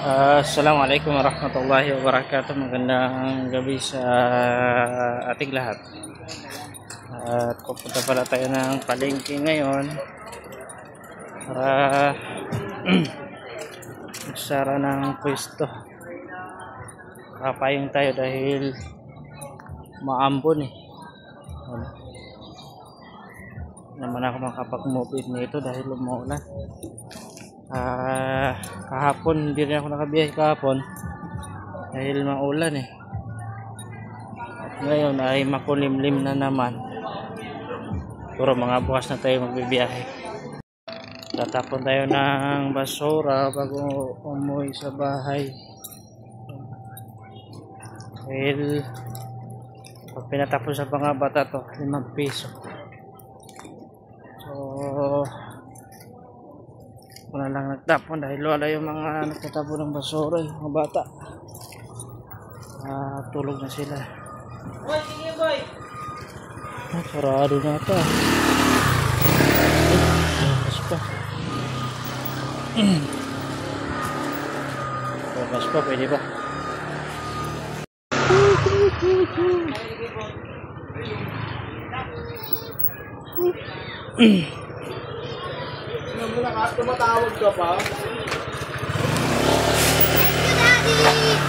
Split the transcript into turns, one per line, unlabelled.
Assalamualaikum warahmatullahi wabarakatuh. Magandang gabi sa ating lahat. At pupunta pala tayo ng palengke ngayon para magsara ng pwesto. Kapayong tayo dahil maambon naman ako makapag-move nito dahil umuulan. Kahapon hindi rin ako nakabiyahe kahapon dahil maulan at ngayon ay makulimlim na naman. Pero mga bukas na tayo magbibiyahe. Tatapon tayo ng basura bago umuwi sa bahay dahil pag pinatapon sa mga bata to 5 piso. So na lang nagtapon dahil wala yung mga nagtatapon ng basura, yung mga bata. Tulog na sila.
Boy, sige boy.
Sarado na ito. Bukas pa. Bukas pa, pwede ba?
Tumatawag ka pa?
Thank you, Daddy!